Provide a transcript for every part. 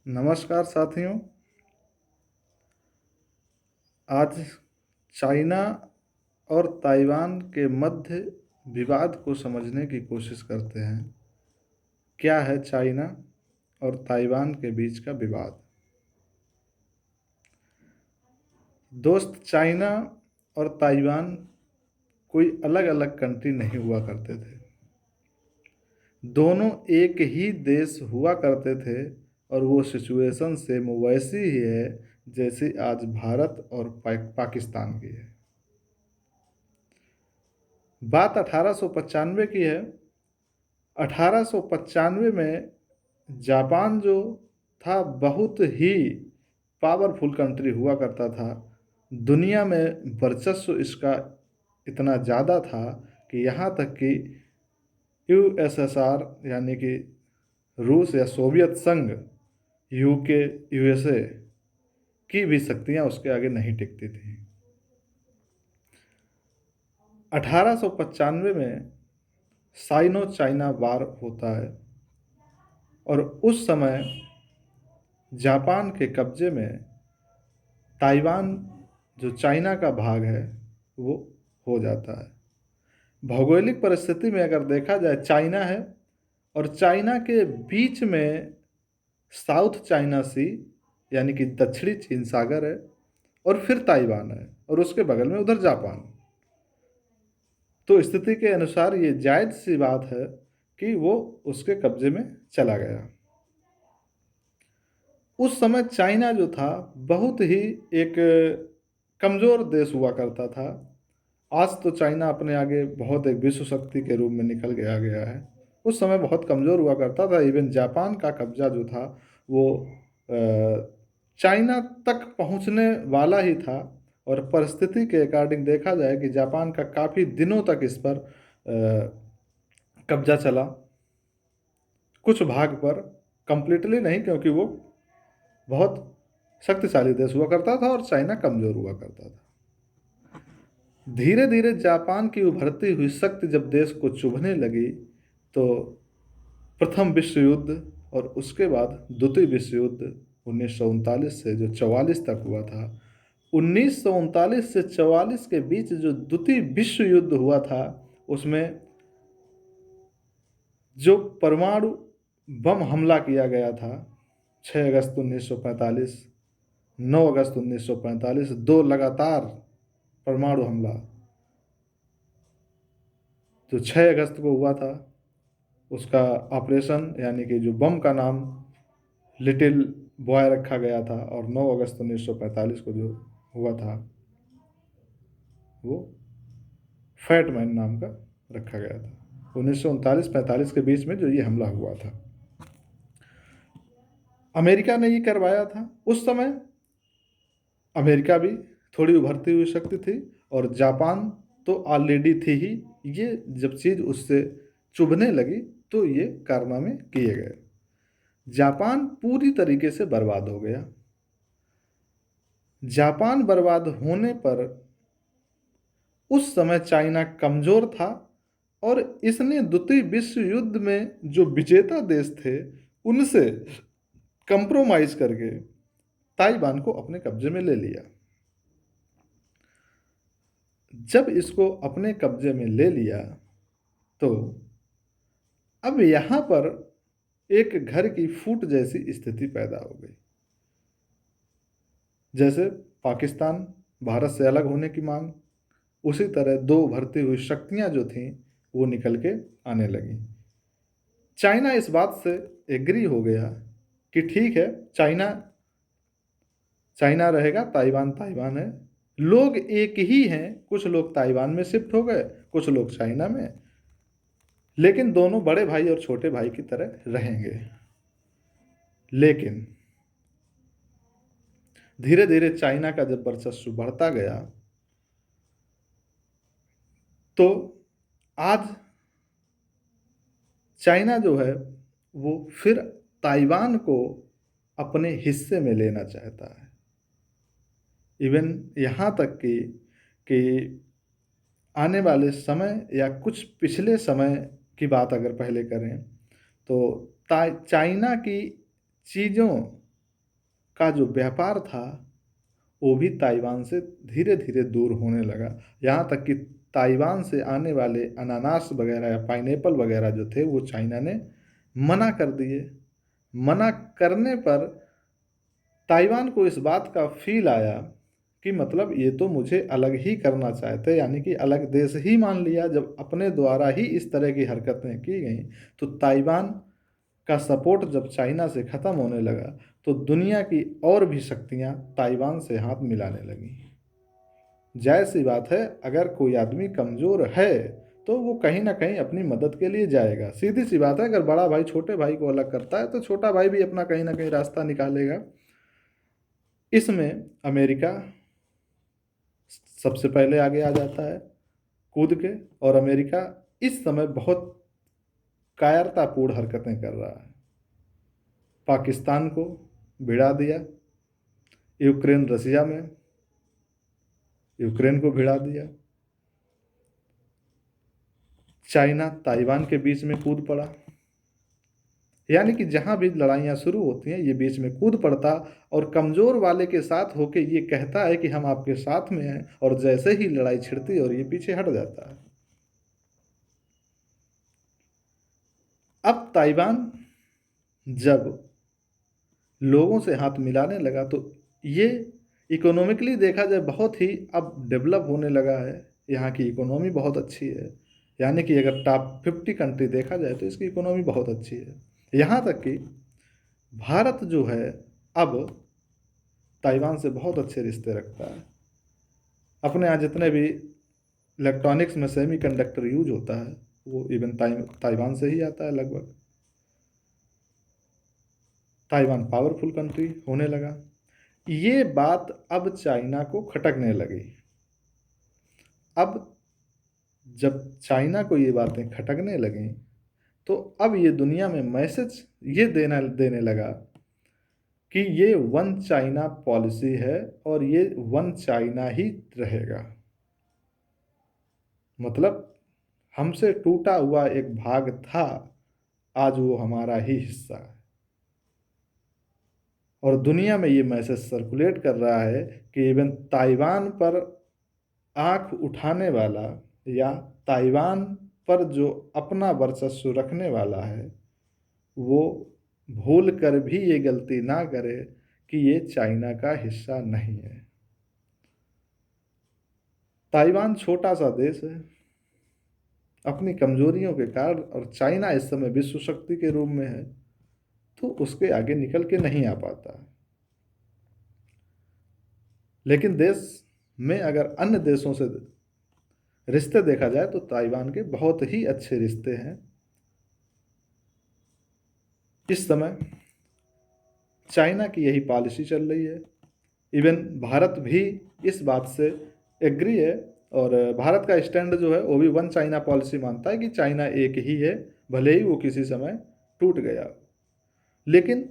नमस्कार साथियों। आज चाइना और ताइवान के मध्य विवाद को समझने की कोशिश करते हैं। क्या है चाइना और ताइवान के बीच का विवाद? दोस्त, चाइना और ताइवान कोई अलग अलग कंट्री नहीं हुआ करते थे। दोनों एक ही देश हुआ करते थे और वो सिचुएशन सेम वैसी ही है जैसी आज भारत और पाकिस्तान की है। बात 1895 की है। 1895 में जापान जो था बहुत ही पावरफुल कंट्री हुआ करता था। दुनिया में वर्चस्व इसका इतना ज़्यादा था कि यहाँ तक कि यूएसएसआर यानी कि रूस या सोवियत संघ, यूके, यूएसए की भी शक्तियाँ उसके आगे नहीं टिकती थी। 1895 में साइनो चाइना वार होता है और उस समय जापान के कब्जे में ताइवान जो चाइना का भाग है वो हो जाता है। भौगोलिक परिस्थिति में अगर देखा जाए, चाइना है और चाइना के बीच में साउथ चाइना सी यानी कि दक्षिणी चीन सागर है और फिर ताइवान है और उसके बगल में उधर जापान। तो स्थिति के अनुसार ये जायज़ सी बात है कि वो उसके कब्जे में चला गया। उस समय चाइना जो था बहुत ही एक कमज़ोर देश हुआ करता था। आज तो चाइना अपने आगे बहुत एक विश्व शक्ति के रूप में निकल गया है। उस समय बहुत कमज़ोर हुआ करता था। इवन जापान का कब्जा जो था वो चाइना तक पहुंचने वाला ही था और परिस्थिति के अकॉर्डिंग देखा जाए कि जापान का काफ़ी दिनों तक इस पर कब्जा चला, कुछ भाग पर, कंप्लीटली नहीं, क्योंकि वो बहुत शक्तिशाली देश हुआ करता था और चाइना कमज़ोर हुआ करता था। धीरे धीरे जापान की उभरती हुई शक्ति जब देश को चुभने लगी तो प्रथम विश्व युद्ध और उसके बाद द्वितीय विश्व युद्ध 1939 से जो 44 तक हुआ था, 1939 से 44 के बीच जो द्वितीय विश्व युद्ध हुआ था उसमें जो परमाणु बम हमला किया गया था 6 अगस्त 1945, 9 अगस्त 1945, दो लगातार परमाणु हमला जो 6 अगस्त को हुआ था, उसका ऑपरेशन यानी कि जो बम का नाम लिटिल बॉय रखा गया था और 9 अगस्त 1945 को जो हुआ था वो फैट मैन नाम का रखा गया था। 1939-45 के बीच में जो ये हमला हुआ था, अमेरिका ने ये करवाया था। उस समय अमेरिका भी थोड़ी उभरती हुई शक्ति थी और जापान तो ऑलरेडी थी ही। ये जब चीज़ उससे चुभने लगी तो ये कारनामे किए गए। जापान पूरी तरीके से बर्बाद हो गया। जापान बर्बाद होने पर उस समय चाइना कमज़ोर था और इसने द्वितीय विश्व युद्ध में जो विजेता देश थे उनसे कंप्रोमाइज़ करके ताइवान को अपने कब्जे में ले लिया। जब इसको अपने कब्जे में ले लिया तो अब यहाँ पर एक घर की फूट जैसी स्थिति पैदा हो गई। जैसे पाकिस्तान भारत से अलग होने की मांग, उसी तरह दो उभरती हुई शक्तियाँ जो थीं वो निकल के आने लगी। चाइना इस बात से एग्री हो गया कि ठीक है, चाइना चाइना रहेगा, ताइवान ताइवान है, लोग एक ही हैं। कुछ लोग ताइवान में शिफ्ट हो गए, कुछ लोग चाइना में, लेकिन दोनों बड़े भाई और छोटे भाई की तरह रहेंगे। लेकिन धीरे धीरे चाइना का जब वर्चस्व बढ़ता गया तो आज चाइना जो है वो फिर ताइवान को अपने हिस्से में लेना चाहता है। इवन यहाँ तक कि आने वाले समय या कुछ पिछले समय की बात अगर पहले करें तो चाइना की चीज़ों का जो व्यापार था वो भी ताइवान से धीरे धीरे दूर होने लगा। यहाँ तक कि ताइवान से आने वाले अनानास वगैरह या पाइनएप्पल वगैरह जो थे वो चाइना ने मना कर दिए। मना करने पर ताइवान को इस बात का फील आया कि मतलब ये तो मुझे अलग ही करना चाहते, यानी कि अलग देश ही मान लिया। जब अपने द्वारा ही इस तरह की हरकतें की गई तो ताइवान का सपोर्ट जब चाइना से ख़त्म होने लगा तो दुनिया की और भी शक्तियां ताइवान से हाथ मिलाने लगीं। जायज़ सी बात है, अगर कोई आदमी कमज़ोर है तो वो कहीं ना कहीं अपनी मदद के लिए जाएगा। सीधी सी बात है, अगर बड़ा भाई छोटे भाई को अलग करता है तो छोटा भाई भी अपना कहीं ना कहीं रास्ता निकालेगा। इसमें अमेरिका सबसे पहले आगे आ जाता है कूद के, और अमेरिका इस समय बहुत कायरतापूर्ण हरकतें कर रहा है। पाकिस्तान को भिड़ा दिया, यूक्रेन रसिया में यूक्रेन को भिड़ा दिया, चाइना ताइवान के बीच में कूद पड़ा। यानी कि जहां भी लड़ाइयाँ शुरू होती हैं ये बीच में कूद पड़ता और कमज़ोर वाले के साथ होके ये कहता है कि हम आपके साथ में हैं, और जैसे ही लड़ाई छिड़ती और ये पीछे हट जाता है। अब ताइवान जब लोगों से हाथ मिलाने लगा तो ये इकोनॉमिकली देखा जाए बहुत ही अब डेवलप होने लगा है। यहाँ की इकोनॉमी बहुत अच्छी है, यानी कि अगर टॉप 50 कंट्री देखा जाए तो इसकी इकोनॉमी बहुत अच्छी है। यहाँ तक कि भारत जो है अब ताइवान से बहुत अच्छे रिश्ते रखता है। अपने यहाँ जितने भी इलेक्ट्रॉनिक्स में सेमीकंडक्टर यूज होता है वो इवन ताइवान से ही आता है लगभग। ताइवान पावरफुल कंट्री होने लगा। ये बात अब चाइना को खटकने लगी। अब जब चाइना को ये बातें खटकने लगीं तो अब ये दुनिया में मैसेज ये देने लगा कि ये वन चाइना पॉलिसी है और ये वन चाइना ही रहेगा। मतलब हमसे टूटा हुआ एक भाग था, आज वो हमारा ही हिस्सा है। और दुनिया में ये मैसेज सर्कुलेट कर रहा है कि इवन ताइवान पर आंख उठाने वाला या ताइवान पर जो अपना वर्चस्व रखने वाला है वो भूल कर भी ये गलती ना करे कि ये चाइना का हिस्सा नहीं है। ताइवान छोटा सा देश है अपनी कमजोरियों के कारण, और चाइना इस समय विश्व शक्ति के रूप में है तो उसके आगे निकल के नहीं आ पाता। लेकिन देश में अगर अन्य देशों से रिश्ते देखा जाए तो ताइवान के बहुत ही अच्छे रिश्ते हैं। इस समय चाइना की यही पॉलिसी चल रही है। इवन भारत भी इस बात से एग्री है, और भारत का स्टैंड जो है वो भी वन चाइना पॉलिसी मानता है कि चाइना एक ही है, भले ही वो किसी समय टूट गया। लेकिन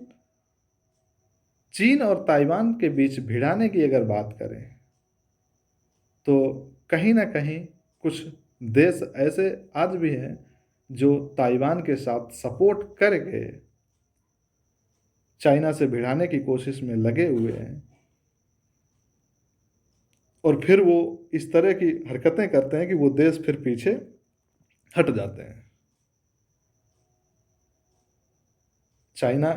चीन और ताइवान के बीच भिड़ाने की अगर बात करें तो कहीं ना कहीं कुछ देश ऐसे आज भी हैं जो ताइवान के साथ सपोर्ट करके चाइना से भिड़ाने की कोशिश में लगे हुए हैं, और फिर वो इस तरह की हरकतें करते हैं कि वो देश फिर पीछे हट जाते हैं। चाइना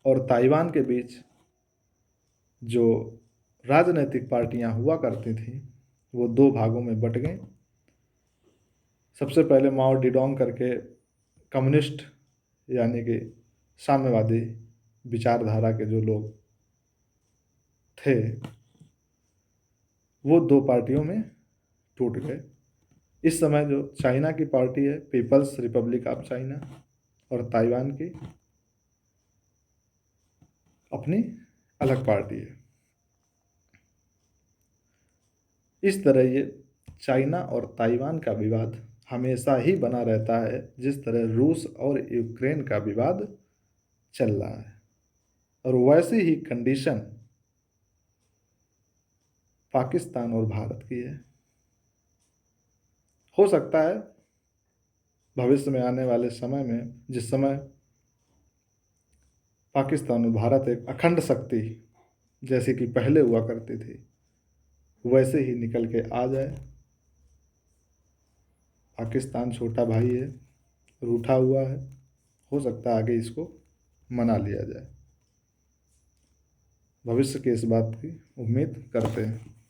और ताइवान के बीच जो राजनीतिक पार्टियां हुआ करती थी वो दो भागों में बट गई। सबसे पहले माओ डिडोंग करके कम्युनिस्ट यानी कि साम्यवादी विचारधारा के जो लोग थे वो दो पार्टियों में टूट गए। इस समय जो चाइना की पार्टी है पीपल्स रिपब्लिक ऑफ चाइना, और ताइवान की अपनी अलग पार्टी है। इस तरह ये चाइना और ताइवान का विवाद हमेशा ही बना रहता है, जिस तरह रूस और यूक्रेन का विवाद चल रहा है। और वैसी ही कंडीशन पाकिस्तान और भारत की है। हो सकता है भविष्य में आने वाले समय में, जिस समय पाकिस्तान और भारत एक अखंड शक्ति जैसे कि पहले हुआ करती थी वैसे ही निकल के आ जाए। पाकिस्तान छोटा भाई है, रूठा हुआ है, हो सकता है आगे इसको मना लिया जाए। भविष्य की इस बात की उम्मीद करते हैं।